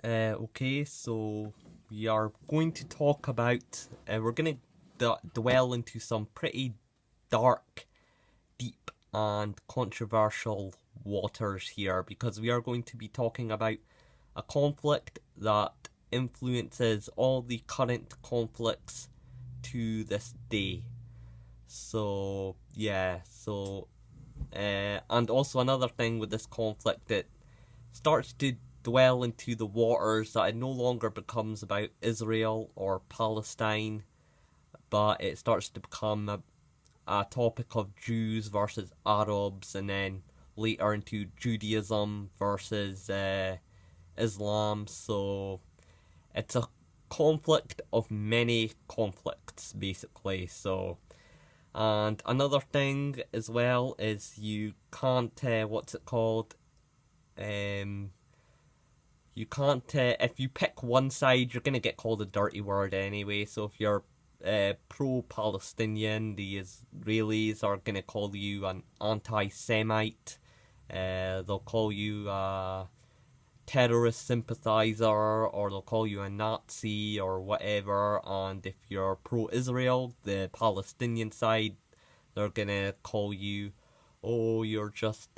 Okay, so we are going to talk about, we're going to dwell into some pretty dark, deep, and controversial waters here because we are going to be talking about a conflict that influences all the current conflicts to this day. So, yeah, and also another thing with this conflict, it starts to dwell into the waters that it no longer becomes about Israel or Palestine, but it starts to become a topic of Jews versus Arabs, and then later into Judaism versus Islam. So it's a conflict of many conflicts, basically. So, and another thing as well is you can't, what's it called? Um, you can't, if you pick one side, you're going to get called a dirty word anyway. So if you're pro Palestinian, the Israelis are going to call you an anti Semite. They'll call you a terrorist sympathizer, or they'll call you a Nazi or whatever. And if you're pro Israel, the Palestinian side, they're going to call you, oh, you're just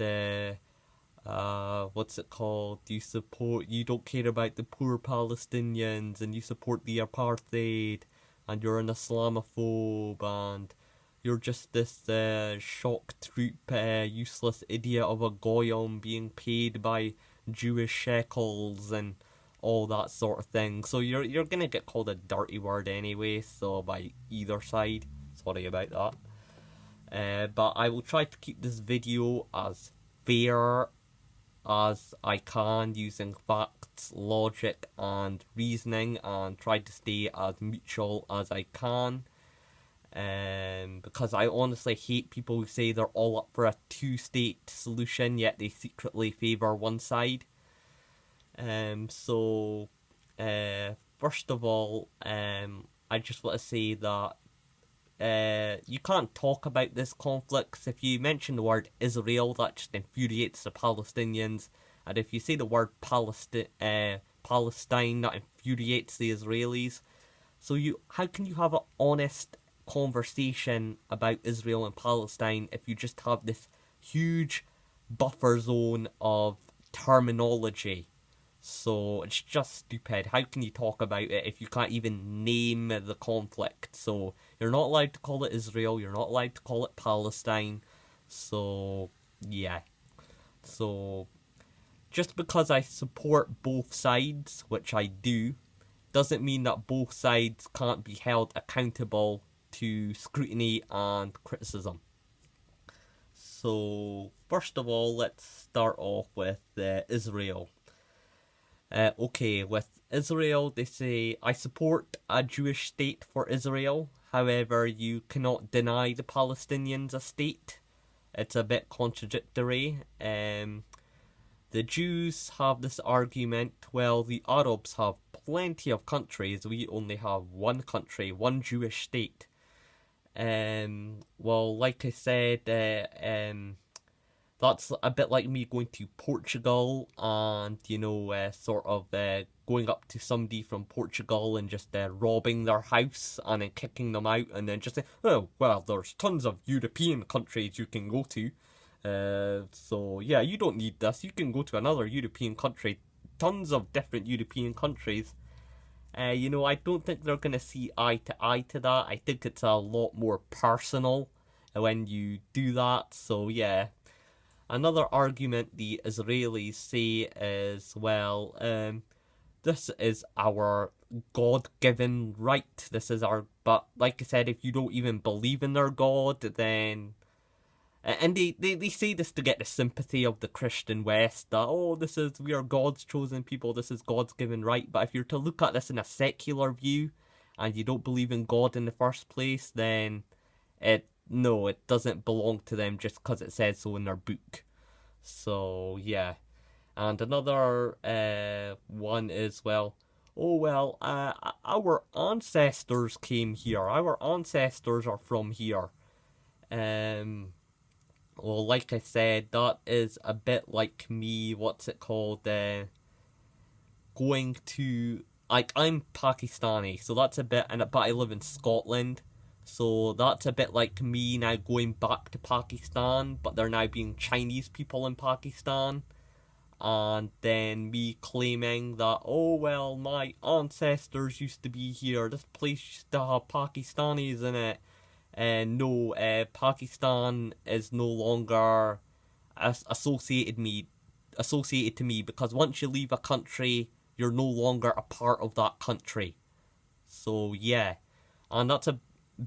what's it called? You don't care about the poor Palestinians, and you support the apartheid, and you're an Islamophobe, and you're just this shock troop, useless idiot of a goyim being paid by Jewish shekels and all that sort of thing. So you're gonna get called a dirty word anyway. So by either side, sorry about that. But I will try to keep this video as fair as I can using facts, logic, and reasoning, and try to stay as mutual as I can. Because I honestly hate people who say they're all up for a two-state solution, yet they secretly favour one side. So, first of all, I just want to say that you can't talk about this conflict. If you mention the word Israel, that just infuriates the Palestinians, and if you say the word Palestine, that infuriates the Israelis. So how can you have an honest conversation about Israel and Palestine if you just have this huge buffer zone of terminology? So it's just stupid. How can you talk about it if you can't even name the conflict? So you're not allowed to call it Israel, you're not allowed to call it Palestine. So, yeah. So, just because I support both sides, which I do, doesn't mean that both sides can't be held accountable to scrutiny and criticism. So, first of all, let's start off with Israel. Okay, with Israel, they say, I support a Jewish state for Israel. However, you cannot deny the Palestinians a state. It's a bit contradictory. The Jews have this argument, well, the Arabs have plenty of countries. We only have one country, one Jewish state. Well, like I said, that's a bit like me going to Portugal and, sort of going up to somebody from Portugal and just robbing their house and then kicking them out and then just saying, oh, well, there's tons of European countries you can go to. So, yeah, you don't need this. You can go to another European country. Tons of different European countries. I don't think they're going to see eye to eye to that. I think it's a lot more personal when you do that. So, yeah. Another argument the Israelis say is, well, this is our God-given right. But like I said, if you don't even believe in their God, then... And they say this to get the sympathy of the Christian West, that, oh, we are God's chosen people, this is God's given right. But if you're to look at this in a secular view, and you don't believe in God in the first place, then it doesn't belong to them just because it says so in their book. So, yeah. And another one is, well, oh, well, our ancestors came here. Our ancestors are from here. Well, like I said, that is a bit like me, what's it called, going to, like, I'm Pakistani, so that's a bit, but I live in Scotland, so that's a bit like me now going back to Pakistan, but there now being Chinese people in Pakistan, and then me claiming that, oh well, my ancestors used to be here, this place used to have Pakistanis in it, and no, Pakistan is no longer associated to me, because once you leave a country, you're no longer a part of that country. So yeah, and that's a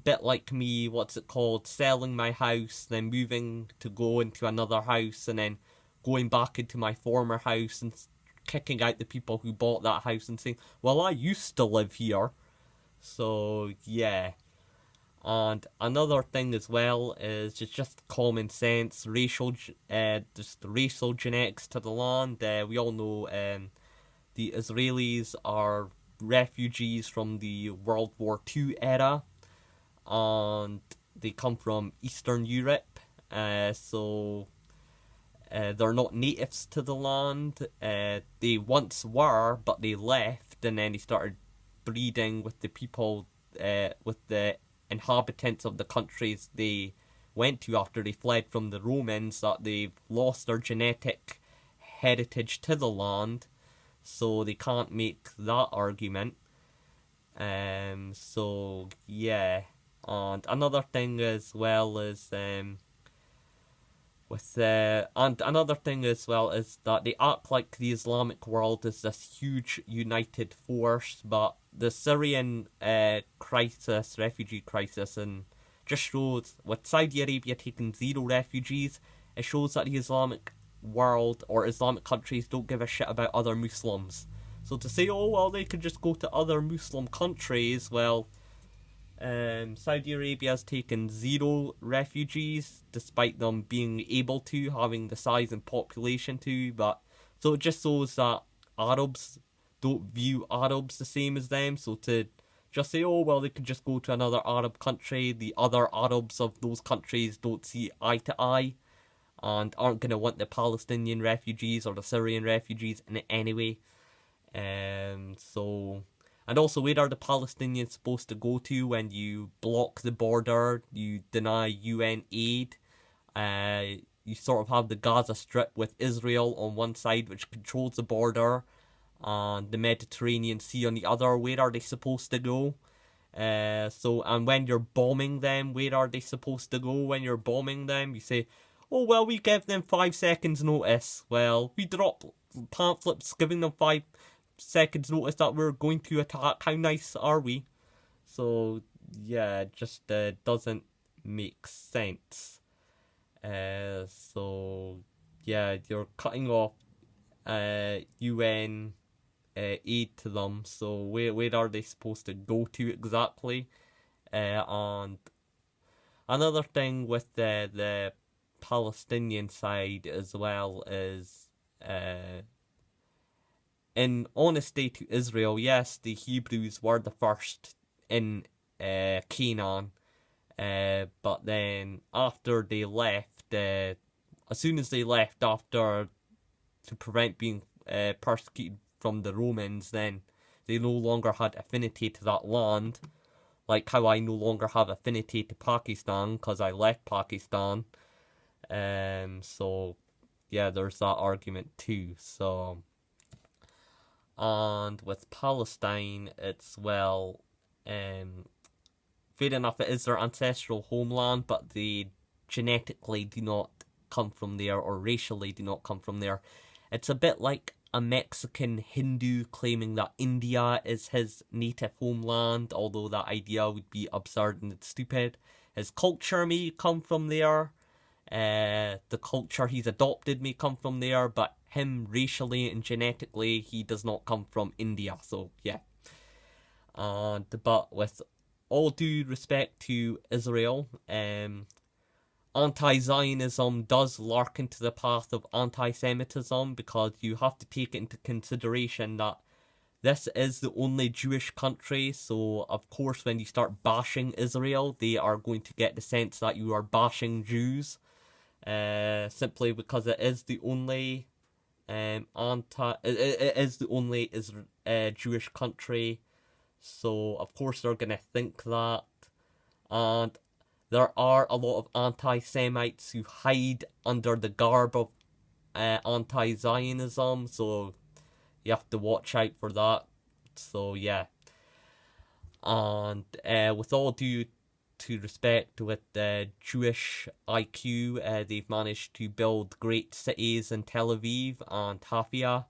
bit like me, what's it called, selling my house, then moving to go into another house, and then going back into my former house and kicking out the people who bought that house and saying, well, I used to live here. So yeah. And another thing as well is just common sense, just racial genetics to the land. We all know the Israelis are refugees from the World War II era, and they come from Eastern Europe. So they're not natives to the land. They once were, but they left, and then they started breeding with the people, with the inhabitants of the countries they went to after they fled from the Romans, that they've lost their genetic heritage to the land, so they can't make that argument. So yeah, and another thing as well is and another thing as well is that they act like the Islamic world is this huge united force, but the Syrian refugee crisis, and just shows, with Saudi Arabia taking 0 refugees, it shows that the Islamic world or Islamic countries don't give a shit about other Muslims. So to say, oh well, they could just go to other Muslim countries, well, Saudi Arabia has taken 0 refugees, despite them being able to, having the size and population to, but so it just shows that Arabs don't view Arabs the same as them, so to just say, oh well, they could just go to another Arab country, the other Arabs of those countries don't see eye to eye, and aren't going to want the Palestinian refugees or the Syrian refugees in it anyway. And also, where are the Palestinians supposed to go to when you block the border, you deny UN aid? You sort of have the Gaza Strip with Israel on one side, which controls the border, and the Mediterranean Sea on the other. Where are they supposed to go? And when you're bombing them, where are they supposed to go when you're bombing them? You say, oh well, we gave them 5 seconds notice. Well, we drop pamphlets giving them 5 seconds notice that we're going to attack. How nice are we? So yeah, it just doesn't make sense. So yeah, you're cutting off UN aid to them, so where are they supposed to go to exactly? And another thing with the Palestinian side as well is, in honesty to Israel, yes, the Hebrews were the first in Canaan, but then after they left, as soon as they left, after, to prevent being persecuted from the Romans, then they no longer had affinity to that land, like how I no longer have affinity to Pakistan because I left Pakistan. So yeah, there's that argument too. So, and with Palestine, it's, well, fair enough, it is their ancestral homeland, but they genetically do not come from there, or racially do not come from there. It's a bit like a Mexican Hindu claiming that India is his native homeland, although that idea would be absurd and stupid. His culture may come from there, the culture he's adopted may come from there, but him racially and genetically, he does not come from India, so yeah. But with all due respect to Israel, anti-Zionism does lark into the path of anti-Semitism, because you have to take into consideration that this is the only Jewish country, so of course when you start bashing Israel, they are going to get the sense that you are bashing Jews, simply because it is the only it is the only Jewish country, so of course they're gonna think that. And there are a lot of anti-Semites who hide under the garb of anti-Zionism, so you have to watch out for that. So yeah, and with all due to respect with Jewish IQ, they've managed to build great cities in Tel Aviv and Haifa.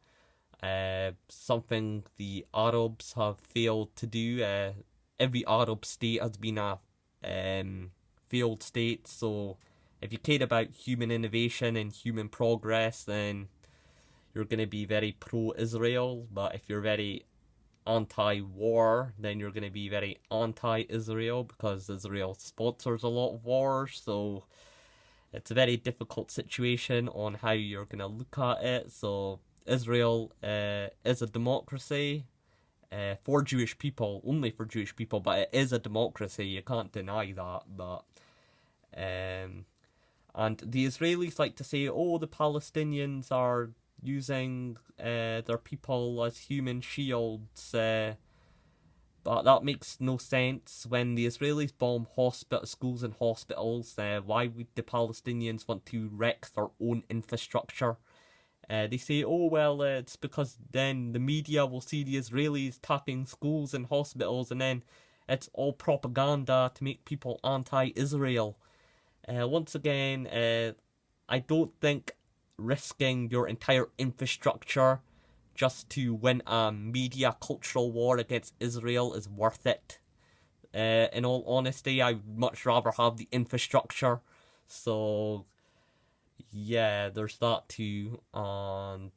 Something the Arabs have failed to do. Every Arab state has been a failed state, so if you care about human innovation and human progress, then you're going to be very pro-Israel. But if you're very anti-war, then you're going to be very anti-Israel, because Israel sponsors a lot of wars. So it's a very difficult situation on how you're going to look at it. So Israel is a democracy for Jewish people, only for Jewish people, but it is a democracy. You can't deny that. But and the Israelis like to say, oh, the Palestinians are using their people as human shields, but that makes no sense. When the Israelis bomb schools and hospitals, why would the Palestinians want to wreck their own infrastructure? They say, oh, well, it's because then the media will see the Israelis attacking schools and hospitals, and then it's all propaganda to make people anti-Israel. Once again, I don't think risking your entire infrastructure just to win a media cultural war against Israel is worth it. In all honesty, I would much rather have the infrastructure. So yeah, there's that too. And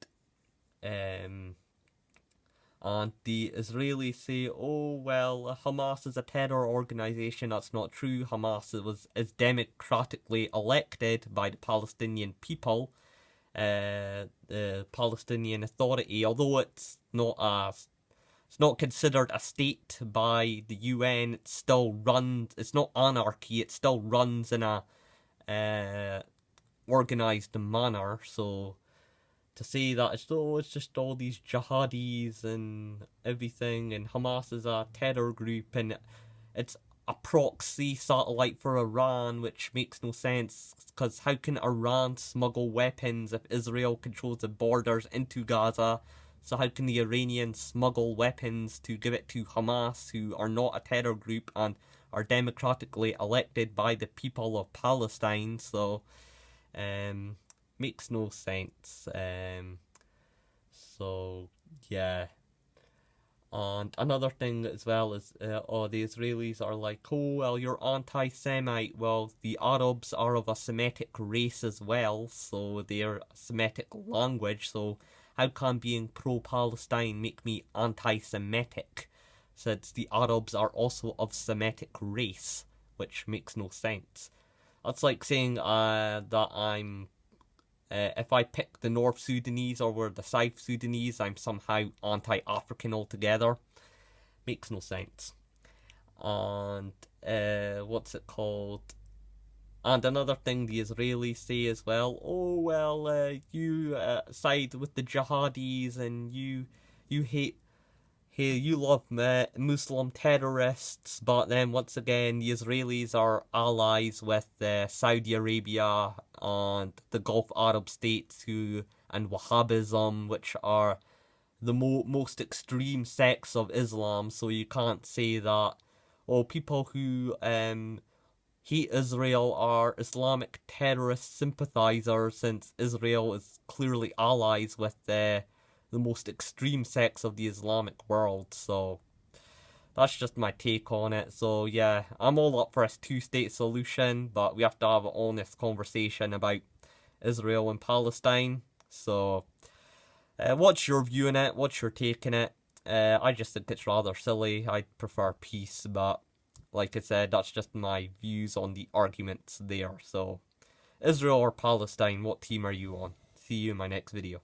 the Israelis say, oh, well, Hamas is a terror organization. That's not true. Hamas is democratically elected by the Palestinian people, the Palestinian Authority, although it's not considered a state by the UN. It still runs. It's not anarchy. It still runs in a organized manner. So to say that it's just all these jihadis and everything, and Hamas is a terror group, and it's a proxy satellite for Iran, which makes no sense, because how can Iran smuggle weapons if Israel controls the borders into Gaza? So how can the Iranians smuggle weapons to give it to Hamas, who are not a terror group and are democratically elected by the people of Palestine? So makes no sense. So yeah. And another thing as well is, the Israelis are like, oh, well, you're anti-Semite. Well, the Arabs are of a Semitic race as well, so they're a Semitic language, so how can being pro-Palestine make me anti-Semitic, since the Arabs are also of Semitic race, which makes no sense. That's like saying that I'm if I pick the North Sudanese over the South Sudanese, I'm somehow anti-African altogether. Makes no sense. And what's it called? And another thing the Israelis say as well, oh, well, you side with the jihadis, and you hate, hey, you love Muslim terrorists, but then once again, the Israelis are allies with Saudi Arabia and the Gulf Arab states and Wahhabism, which are the most extreme sects of Islam. So you can't say that, oh, people who hate Israel are Islamic terrorist sympathizers, since Israel is clearly allies with the most extreme sects of the Islamic world. So that's just my take on it. So yeah, I'm all up for a two-state solution, but we have to have an honest conversation about Israel and Palestine. So what's your view on it? What's your take on it? I just think it's rather silly. I prefer peace, but like I said, that's just my views on the arguments there. So Israel or Palestine, what team are you on? See you in my next video.